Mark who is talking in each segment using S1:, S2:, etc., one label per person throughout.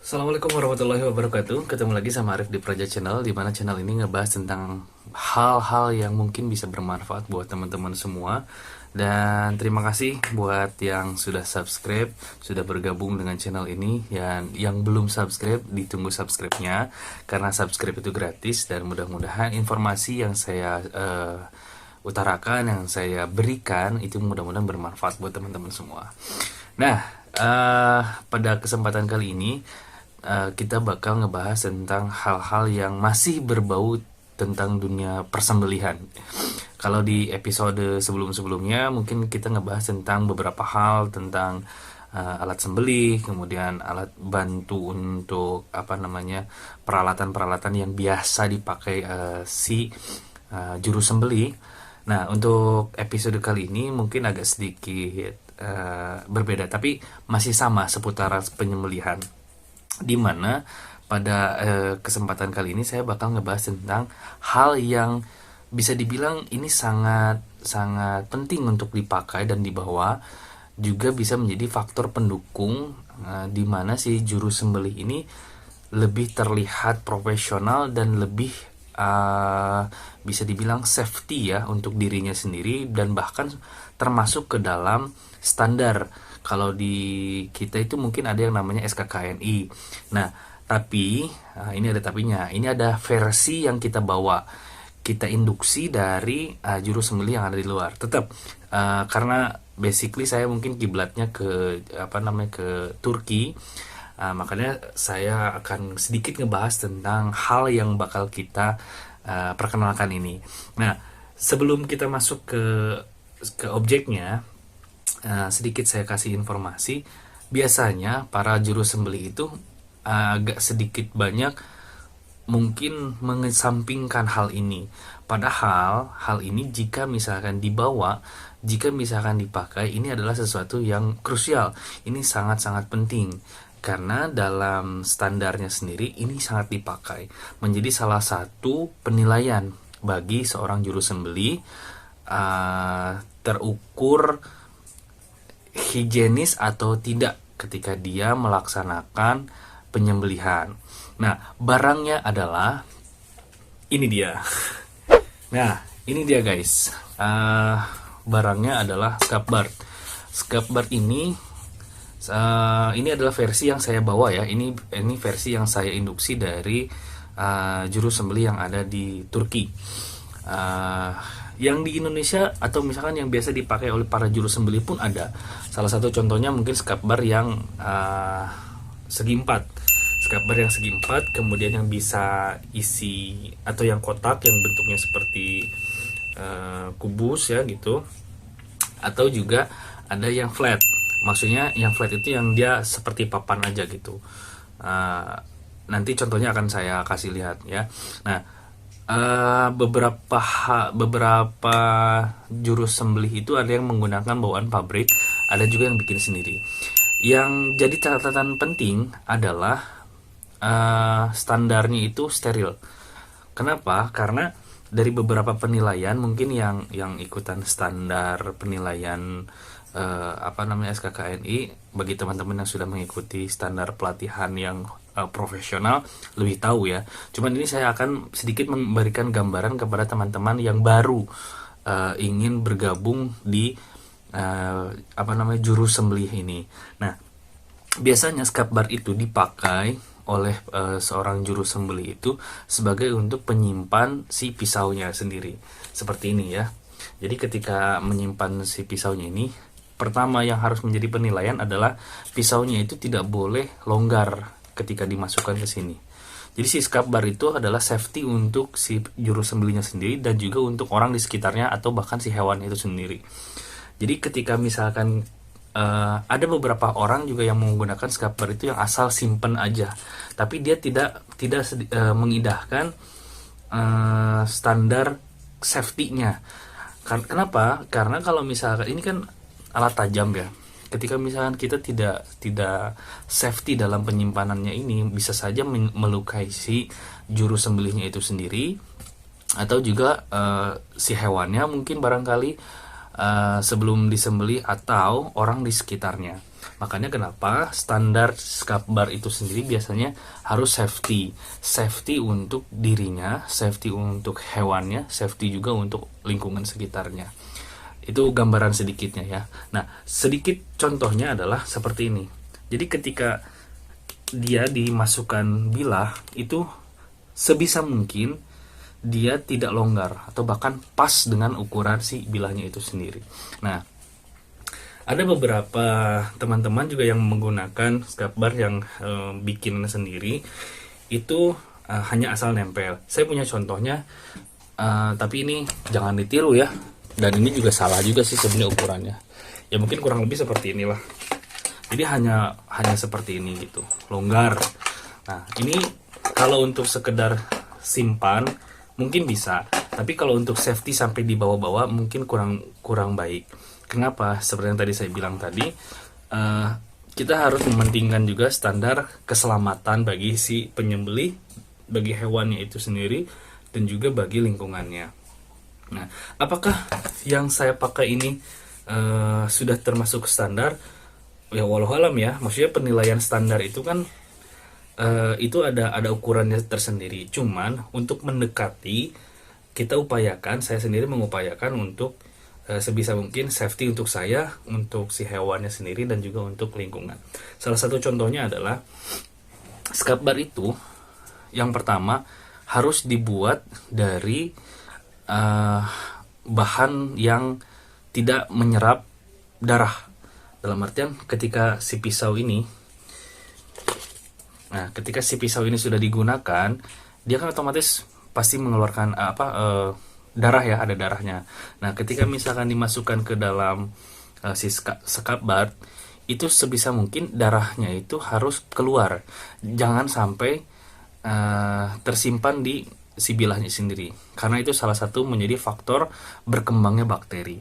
S1: Assalamualaikum warahmatullahi wabarakatuh. Ketemu lagi sama Arif di Praja Channel, di mana channel ini ngebahas tentang hal-hal yang mungkin bisa bermanfaat buat teman-teman semua. Dan terima kasih buat yang sudah subscribe, sudah bergabung dengan channel ini. Dan yang belum subscribe, ditunggu subscribe-nya, karena subscribe itu gratis. Dan mudah-mudahan informasi yang saya utarakan, yang saya berikan, itu mudah-mudahan bermanfaat buat teman-teman semua. Nah, pada kesempatan kali ini kita bakal ngebahas tentang hal-hal yang masih berbau tentang dunia persembelihan. Kalau di episode sebelum-sebelumnya mungkin kita ngebahas tentang beberapa hal tentang alat sembelih, kemudian alat bantu untuk peralatan-peralatan yang biasa dipakai si juru sembelih. Nah, untuk episode kali ini mungkin agak sedikit berbeda, tapi masih sama seputaran penyembelihan, di mana pada kesempatan kali ini saya bakal ngebahas tentang hal yang bisa dibilang ini sangat sangat penting untuk dipakai dan dibawa, juga bisa menjadi faktor pendukung di mana si juru sembelih ini lebih terlihat profesional dan lebih bisa dibilang safety ya untuk dirinya sendiri, dan bahkan termasuk ke dalam standar. Kalau di kita itu mungkin ada yang namanya SKKNI. Nah, tapi ini ada tapinya. Ini ada versi yang kita bawa, kita induksi dari juru sembelih yang ada di luar. Tetap karena basically saya mungkin kiblatnya ke ke Turki. Makanya saya akan sedikit ngebahas tentang hal yang bakal kita perkenalkan ini. Nah, sebelum kita masuk ke objeknya, sedikit saya kasih informasi. Biasanya para juru sembelih itu agak sedikit banyak mungkin mengesampingkan hal ini. Padahal hal ini jika misalkan dibawa, jika misalkan dipakai, ini adalah sesuatu yang krusial. Ini sangat-sangat penting, karena dalam standarnya sendiri ini sangat dipakai, menjadi salah satu penilaian bagi seorang juru sembelih, terukur higienis atau tidak ketika dia melaksanakan penyembelihan. Nah, barangnya adalah ini dia. Nah, ini dia guys. Barangnya adalah scabbard. Scabbard ini adalah versi yang saya bawa ya. Ini versi yang saya induksi dari juru sembelih yang ada di Turki. Yang di Indonesia atau misalkan yang biasa dipakai oleh para juru sembelih pun ada. Salah satu contohnya mungkin scabbard yang segi empat. Scabbard yang segi empat, kemudian yang bisa isi atau yang kotak yang bentuknya seperti kubus ya gitu. Atau juga ada yang flat. Maksudnya yang flat itu yang dia seperti papan aja gitu. Nanti contohnya akan saya kasih lihat ya. Nah, beberapa juru sembelih itu ada yang menggunakan bawaan pabrik, ada juga yang bikin sendiri. Yang jadi catatan penting adalah standarnya itu steril. Kenapa? Karena dari beberapa penilaian mungkin yang ikutan standar penilaian SKKNI, bagi teman-teman yang sudah mengikuti standar pelatihan yang profesional lebih tahu ya. Cuman ini saya akan sedikit memberikan gambaran kepada teman-teman yang baru ingin bergabung di juru sembelih ini. Nah, biasanya scabbard itu dipakai oleh seorang juru sembelih itu sebagai untuk penyimpan si pisaunya sendiri. Seperti ini ya. Jadi ketika menyimpan si pisaunya ini, pertama yang harus menjadi penilaian adalah pisaunya itu tidak boleh longgar ketika dimasukkan ke sini. Jadi si scabbard itu adalah safety untuk si juru sembelihnya sendiri dan juga untuk orang di sekitarnya atau bahkan si hewan itu sendiri. Jadi ketika misalkan ada beberapa orang juga yang menggunakan scabbard itu yang asal simpen aja, tapi dia tidak mengindahkan standar safety-nya. Kenapa? Karena kalau misalkan ini kan alat tajam ya. Ketika misalkan kita tidak safety dalam penyimpanannya, ini bisa saja melukai si juru sembelihnya itu sendiri, atau juga si hewannya mungkin barangkali sebelum disembelih, atau orang di sekitarnya. Makanya kenapa standar scrap bar itu sendiri biasanya harus safety untuk dirinya, safety untuk hewannya, safety juga untuk lingkungan sekitarnya. Itu gambaran sedikitnya ya. Nah, sedikit contohnya adalah seperti ini. Jadi ketika dia dimasukkan bilah itu sebisa mungkin dia tidak longgar atau bahkan pas dengan ukuran si bilahnya itu sendiri. Nah, ada beberapa teman-teman juga yang menggunakan scrap bar yang bikin sendiri itu hanya asal nempel. Saya punya contohnya, tapi ini jangan ditiru ya. Dan ini juga salah juga sih sebenarnya ukurannya. Ya mungkin kurang lebih seperti inilah. Jadi hanya seperti ini gitu, longgar. Nah, ini kalau untuk sekedar simpan mungkin bisa, tapi kalau untuk safety sampai di bawah-bawah mungkin kurang baik. Kenapa? Seperti yang tadi saya bilang tadi, kita harus mementingkan juga standar keselamatan bagi si penyembelih, bagi hewannya itu sendiri, dan juga bagi lingkungannya. Nah, apakah yang saya pakai ini sudah termasuk standar? Ya walau alam ya, maksudnya penilaian standar itu kan itu ada ukurannya tersendiri. Cuman untuk mendekati, saya sendiri mengupayakan untuk sebisa mungkin safety untuk saya, untuk si hewannya sendiri, dan juga untuk lingkungan. Salah satu contohnya adalah scrap bar itu yang pertama harus dibuat dari bahan yang tidak menyerap darah. Dalam artian ketika si pisau ini sudah digunakan, dia kan otomatis pasti mengeluarkan darah ya, ada darahnya. Nah, ketika misalkan dimasukkan ke dalam si scrap bar, itu sebisa mungkin darahnya itu harus keluar. Jangan sampai tersimpan di si bilahnya sendiri. Karena itu salah satu menjadi faktor berkembangnya bakteri.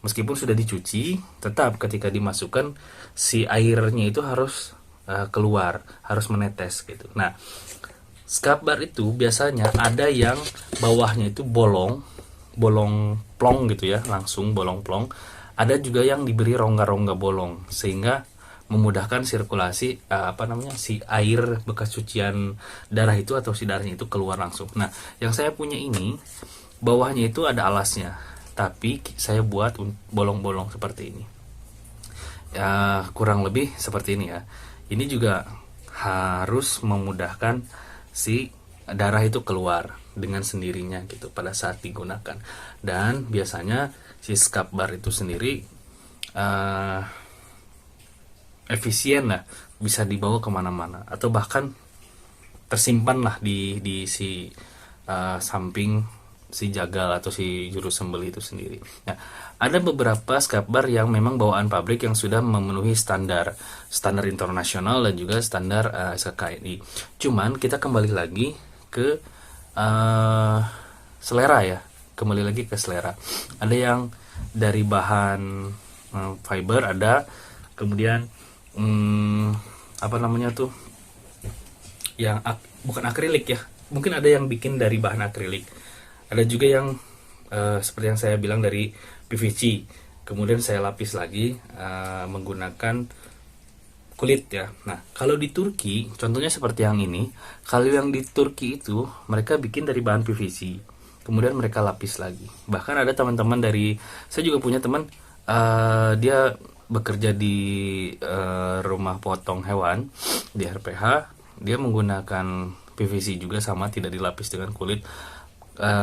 S1: Meskipun sudah dicuci, tetap ketika dimasukkan si airnya itu harus keluar, harus menetes gitu. Nah, scrap bar itu biasanya ada yang bawahnya itu bolong plong gitu ya, langsung bolong plong. Ada juga yang diberi rongga-rongga bolong sehingga memudahkan sirkulasi si air bekas cucian darah itu atau si darahnya itu keluar langsung. Nah, yang saya punya ini bawahnya itu ada alasnya, tapi saya buat bolong-bolong seperti ini. Ya, kurang lebih seperti ini ya. Ini juga harus memudahkan si darah itu keluar dengan sendirinya gitu pada saat digunakan. Dan biasanya si scrap bar itu sendiri efisien lah, bisa dibawa kemana-mana atau bahkan tersimpan lah di si samping si jagal atau si juru sembelih itu sendiri. Nah, ada beberapa scrap bar yang memang bawaan pabrik yang sudah memenuhi standar internasional dan juga standar SKKNI. Cuman kita kembali lagi ke selera ya, kembali lagi ke selera. Ada yang dari bahan fiber, ada kemudian yang bukan akrilik ya, mungkin ada yang bikin dari bahan akrilik, ada juga yang seperti yang saya bilang dari PVC, kemudian saya lapis lagi menggunakan kulit ya. Nah, kalau di Turki contohnya seperti yang ini. Kalau yang di Turki itu mereka bikin dari bahan PVC, kemudian mereka lapis lagi. Bahkan ada teman-teman saya juga punya teman, dia bekerja di rumah potong hewan di RPH. Dia menggunakan PVC juga sama, tidak dilapis dengan kulit.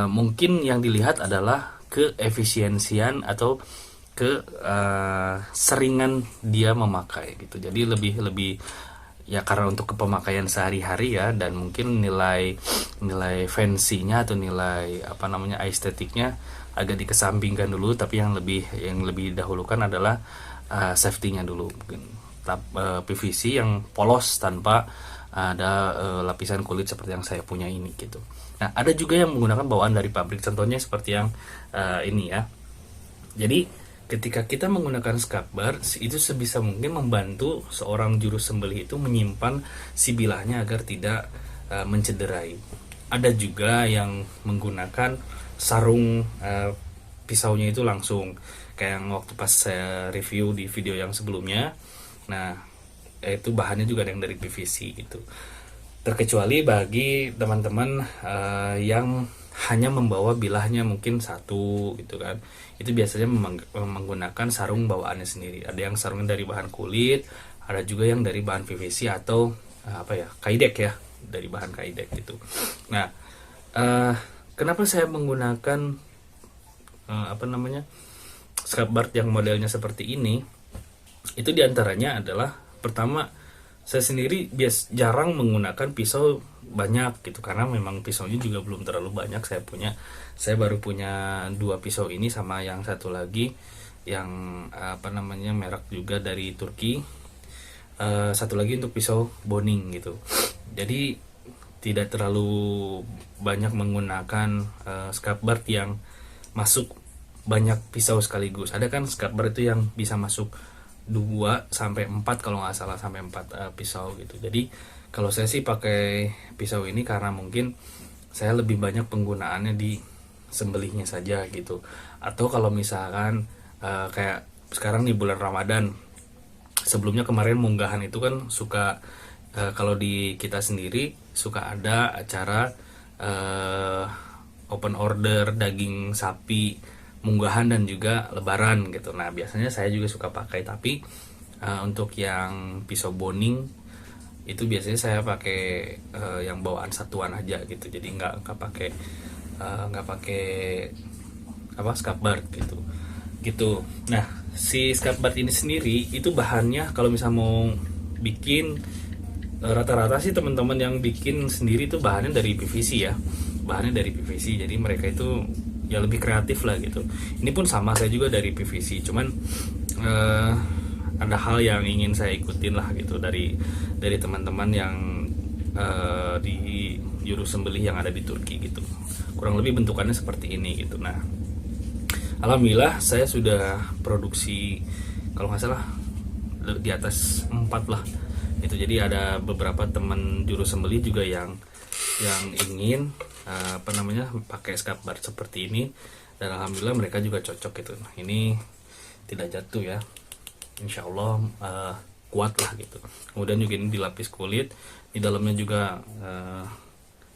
S1: Mungkin yang dilihat adalah keefisiensian atau seringan dia memakai gitu. Jadi lebih ya, karena untuk kepemakaian sehari-hari ya, dan mungkin nilai fancy-nya atau nilai estetiknya agak dikesampingkan dulu, tapi yang lebih dahulukan adalah safety-nya dulu. Mungkin PVC yang polos tanpa ada lapisan kulit seperti yang saya punya ini gitu. Nah, ada juga yang menggunakan bawaan dari pabrik, contohnya seperti yang ini ya. Jadi ketika kita menggunakan scrap bar, itu sebisa mungkin membantu seorang juru sembelih itu menyimpan si bilahnya agar tidak mencederai. Ada juga yang menggunakan sarung pisaunya itu langsung, kayak yang waktu pas saya review di video yang sebelumnya. Nah, itu bahannya juga ada yang dari PVC gitu. Terkecuali bagi teman-teman yang hanya membawa bilahnya mungkin satu gitu kan. Itu biasanya menggunakan sarung bawaannya sendiri. Ada yang sarungnya dari bahan kulit, ada juga yang dari bahan PVC atau kaidek ya, dari bahan kaidek gitu. Nah, kenapa saya menggunakan scabbard yang modelnya seperti ini? Itu diantaranya adalah, pertama, saya sendiri jarang menggunakan pisau banyak gitu, karena memang pisaunya juga belum terlalu banyak. Saya baru punya 2 pisau ini, sama yang satu lagi yang merek juga dari Turki. Satu lagi untuk pisau boning gitu. Jadi tidak terlalu banyak menggunakan scabbard yang masuk banyak pisau sekaligus. Ada kan scabbard itu yang bisa masuk 2 sampai 4 kalau nggak salah, sampai 4 pisau gitu. Jadi kalau saya sih pakai pisau ini karena mungkin saya lebih banyak penggunaannya di sembelihnya saja gitu. Atau kalau misalkan kayak sekarang nih bulan Ramadan, sebelumnya kemarin munggahan itu kan suka kalau di kita sendiri suka ada acara open order daging sapi munggahan dan juga lebaran gitu. Nah, biasanya saya juga suka pakai, tapi untuk yang pisau boning itu biasanya saya pakai yang bawaan satuan aja gitu. Jadi nggak pakai scabbard gitu. Gitu. Nah, si scabbard ini sendiri itu bahannya kalau misal mau bikin, rata-rata sih teman-teman yang bikin sendiri itu bahannya dari PVC ya. Bahannya dari PVC. Jadi mereka itu ya lebih kreatif lah gitu. Ini pun sama, saya juga dari PVC, cuman ada hal yang ingin saya ikutin lah gitu dari teman-teman yang di juru sembelih yang ada di Turki gitu. Kurang lebih bentukannya seperti ini gitu. Nah, alhamdulillah saya sudah produksi kalau nggak salah di atas 4 lah itu. Jadi ada beberapa teman juru sembelih juga yang ingin pakai scabbard seperti ini, dan alhamdulillah mereka juga cocok gitu. Nah, ini tidak jatuh ya, insya Allah kuat lah gitu. Kemudian juga ini dilapis kulit, di dalamnya juga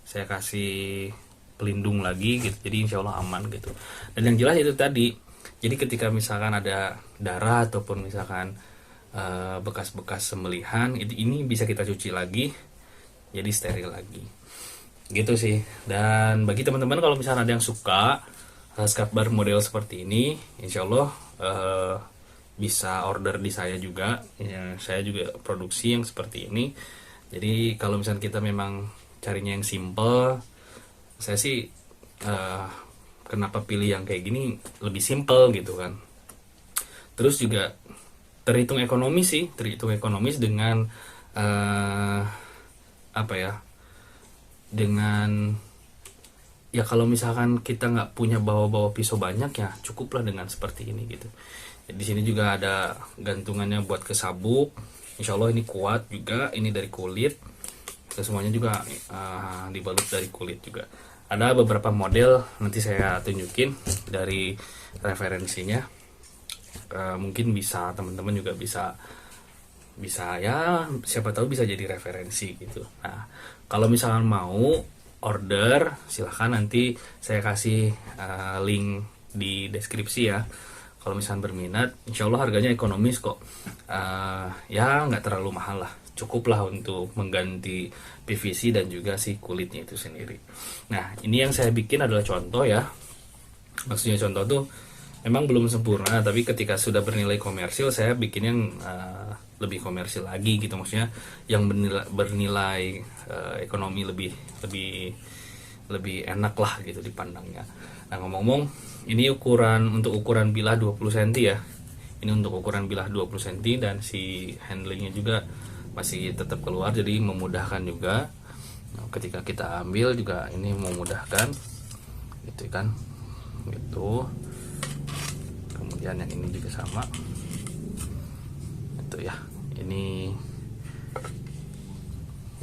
S1: saya kasih pelindung lagi gitu, jadi insya Allah aman gitu. Dan yang jelas itu tadi, jadi ketika misalkan ada darah ataupun misalkan bekas-bekas sembelihan, ini bisa kita cuci lagi jadi steril lagi gitu sih. Dan bagi teman-teman kalau misalnya ada yang suka scabbard model seperti ini, insya Allah bisa order di saya juga ya. Saya juga produksi yang seperti ini. Jadi kalau misalnya kita memang carinya yang simple, saya sih kenapa pilih yang kayak gini, lebih simple gitu kan. Terus juga terhitung ekonomis dengan dengan ya kalau misalkan kita nggak punya bawa pisau banyak, ya cukuplah dengan seperti ini gitu. Di sini juga ada gantungannya buat ke sabuk, insya Allah ini kuat juga. Ini dari kulit, semuanya juga dibalut dari kulit juga. Ada beberapa model, nanti saya tunjukin dari referensinya. Mungkin bisa teman-teman juga bisa ya, siapa tahu bisa jadi referensi gitu. Nah, kalau misalkan mau order, silahkan nanti saya kasih link di deskripsi ya. Kalau misalkan berminat, insya Allah harganya ekonomis kok. Ya nggak terlalu mahal lah, cukup lah untuk mengganti PVC dan juga si kulitnya itu sendiri. Nah, ini yang saya bikin adalah contoh ya. Maksudnya contoh tuh memang belum sempurna, tapi ketika sudah bernilai komersil, saya bikin yang lebih komersil lagi gitu. Maksudnya yang bernilai ekonomi lebih enak lah gitu dipandangnya. Nah, ngomong-ngomong, ini untuk ukuran bilah 20 cm ya. Ini untuk ukuran bilah 20 cm, dan si handlingnya juga masih tetap keluar, jadi memudahkan juga. Nah, ketika kita ambil juga ini memudahkan gitu kan gitu. Kemudian yang ini juga sama itu ya. Ini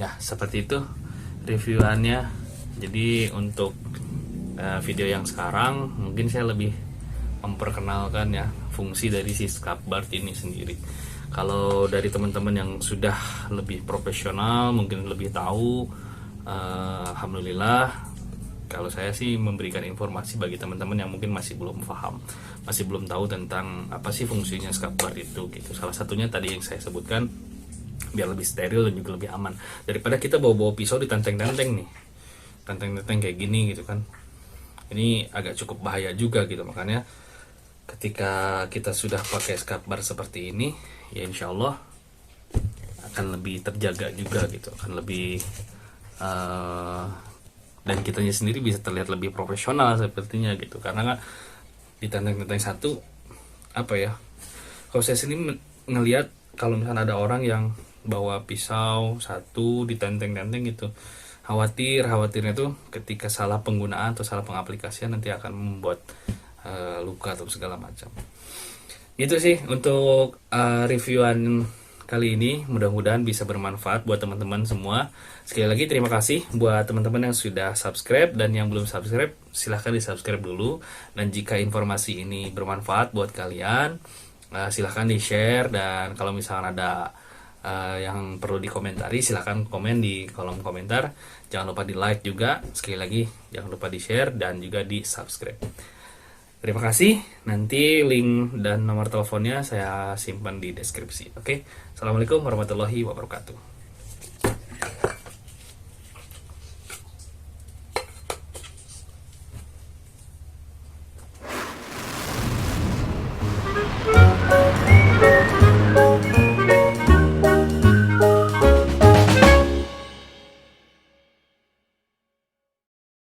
S1: ya seperti itu reviewannya. Jadi untuk video yang sekarang mungkin saya lebih memperkenalkan ya fungsi dari si scabbard ini sendiri. Kalau dari teman-teman yang sudah lebih profesional, mungkin lebih tahu, alhamdulillah. Kalau saya sih memberikan informasi bagi teman-teman yang mungkin masih belum paham, masih belum tahu tentang apa sih fungsinya scabbard itu gitu. Salah satunya tadi yang saya sebutkan, biar lebih steril dan juga lebih aman daripada kita bawa-bawa pisau di tenteng-tenteng nih, tenteng-tenteng kayak gini gitu kan. Ini agak cukup bahaya juga gitu. Makanya ketika kita sudah pakai scabbard seperti ini, ya insya Allah akan lebih terjaga juga gitu, akan lebih dan kitanya sendiri bisa terlihat lebih profesional sepertinya gitu. Karena kan di tenteng-tenteng satu, apa ya, kalau saya sendiri ngelihat kalau misalnya ada orang yang bawa pisau satu di tenteng-tenteng gitu, khawatirnya tuh ketika salah penggunaan atau salah pengaplikasian nanti akan membuat luka atau segala macam. Itu sih untuk reviewan kali ini, mudah-mudahan bisa bermanfaat buat teman-teman semua. Sekali lagi terima kasih buat teman-teman yang sudah subscribe, dan yang belum subscribe silahkan di subscribe dulu. Dan jika informasi ini bermanfaat buat kalian, silahkan di share, dan kalau misalkan ada yang perlu dikomentari silahkan komen di kolom komentar. Jangan lupa di like juga, sekali lagi jangan lupa di share dan juga di subscribe. Terima kasih. Nanti link dan nomor teleponnya saya simpan di deskripsi. Oke. Assalamualaikum warahmatullahi wabarakatuh.